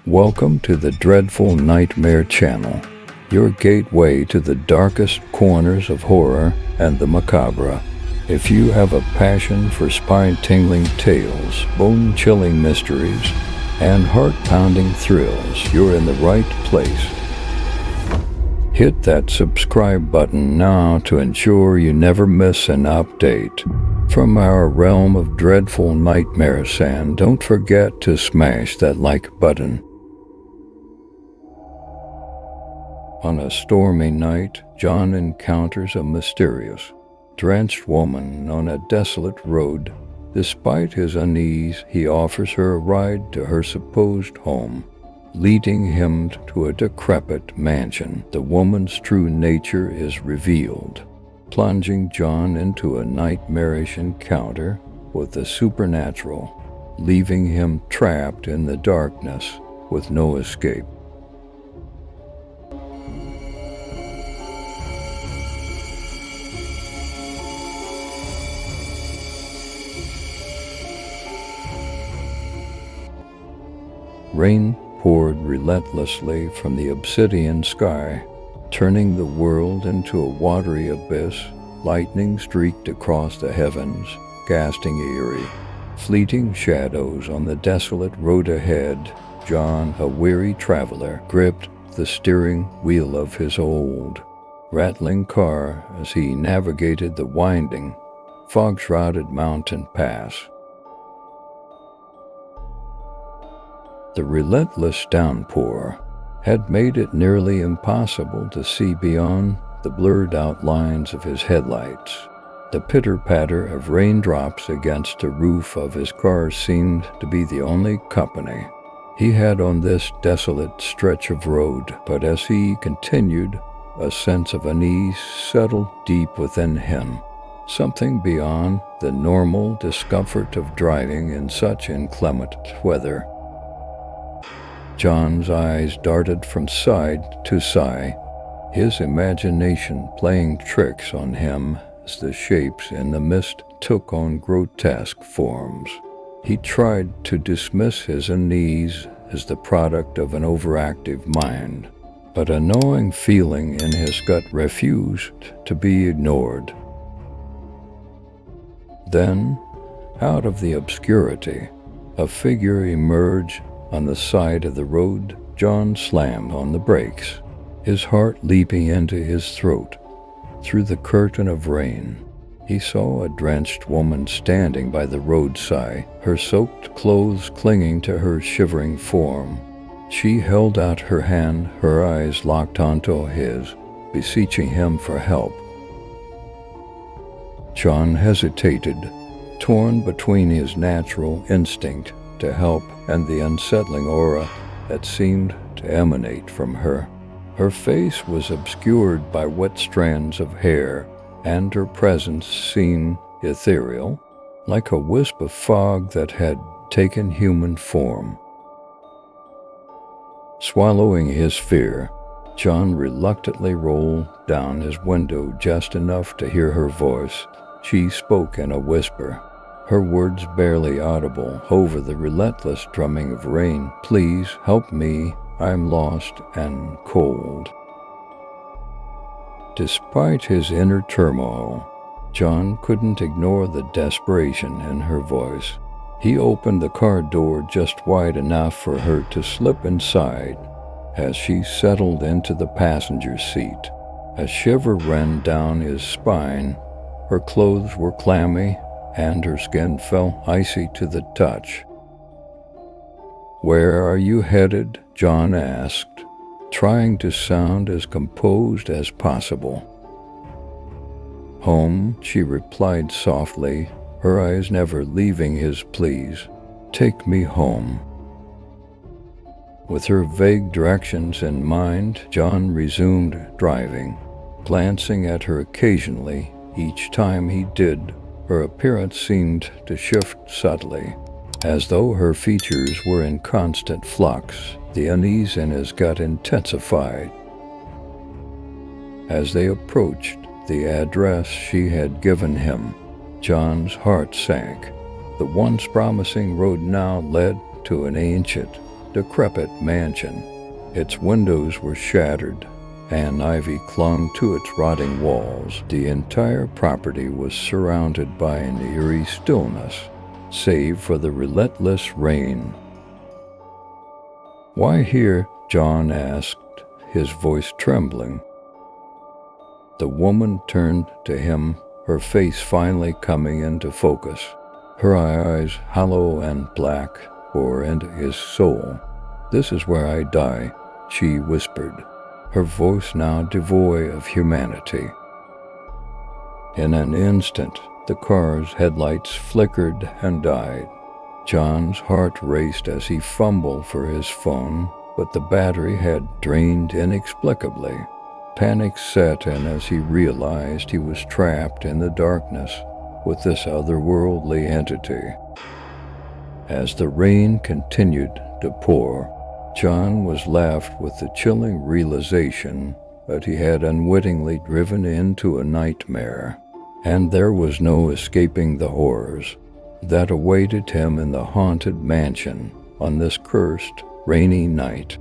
Welcome to the Dreadful Nightmare channel, your gateway to the darkest corners of horror and the macabre. If you have a passion for spine-tingling tales, bone-chilling mysteries, and heart-pounding thrills, you're in the right place. Hit that subscribe button now to ensure you never miss an update. From our realm of dreadful nightmares, and don't forget to smash that like button. On a stormy night, John encounters a mysterious, drenched woman on a desolate road. Despite his unease, he offers her a ride to her supposed home, leading him to a decrepit mansion. The woman's true nature is revealed, plunging John into a nightmarish encounter with the supernatural, leaving him trapped in the darkness with no escape. Rain poured relentlessly from the obsidian sky, turning the world into a watery abyss. Lightning streaked across the heavens, casting eerie, fleeting shadows on the desolate road ahead. John, a weary traveler, gripped the steering wheel of his old, rattling car as he navigated the winding, fog-shrouded mountain pass. The relentless downpour had made it nearly impossible to see beyond the blurred outlines of his headlights. The pitter-patter of raindrops against the roof of his car seemed to be the only company he had on this desolate stretch of road. But as he continued, a sense of unease settled deep within him, something beyond the normal discomfort of driving in such inclement weather. John's eyes darted from side to side, his imagination playing tricks on him as the shapes in the mist took on grotesque forms. He tried to dismiss his unease as the product of an overactive mind, but a gnawing feeling in his gut refused to be ignored. Then, out of the obscurity, a figure emerged. On the side of the road, John slammed on the brakes, his heart leaping into his throat. Through the curtain of rain, he saw a drenched woman standing by the roadside, her soaked clothes clinging to her shivering form. She held out her hand, her eyes locked onto his, beseeching him for help. John hesitated, torn between his natural instinct to help and the unsettling aura that seemed to emanate from her. Her face was obscured by wet strands of hair, and her presence seemed ethereal, like a wisp of fog that had taken human form. Swallowing his fear, John reluctantly rolled down his window just enough to hear her voice. She spoke in a whisper, her words barely audible over the relentless drumming of rain. "Please help me, I'm lost and cold." Despite his inner turmoil, John couldn't ignore the desperation in her voice. He opened the car door just wide enough for her to slip inside. As she settled into the passenger seat, a shiver ran down his spine. Her clothes were clammy, and her skin felt icy to the touch. "Where are you headed?" John asked, trying to sound as composed as possible. "Home," she replied softly, her eyes never leaving his pleas. "Take me home." With her vague directions in mind, John resumed driving, glancing at her occasionally. Each time he did, her appearance seemed to shift subtly, as though her features were in constant flux. The unease in his gut intensified. As they approached the address she had given him, John's heart sank. The once promising road now led to an ancient, decrepit mansion. Its windows were shattered, and ivy clung to its rotting walls. The entire property was surrounded by an eerie stillness, save for the relentless rain. "Why here?" John asked, his voice trembling. The woman turned to him, her face finally coming into focus. Her eyes, hollow and black, bore into his soul. "This is where I die," she whispered, her voice now devoid of humanity. In an instant, the car's headlights flickered and died. John's heart raced as he fumbled for his phone, but the battery had drained inexplicably. Panic set in as he realized he was trapped in the darkness with this otherworldly entity. As the rain continued to pour, John was left with the chilling realization that he had unwittingly driven into a nightmare, and there was no escaping the horrors that awaited him in the haunted mansion on this cursed, rainy night.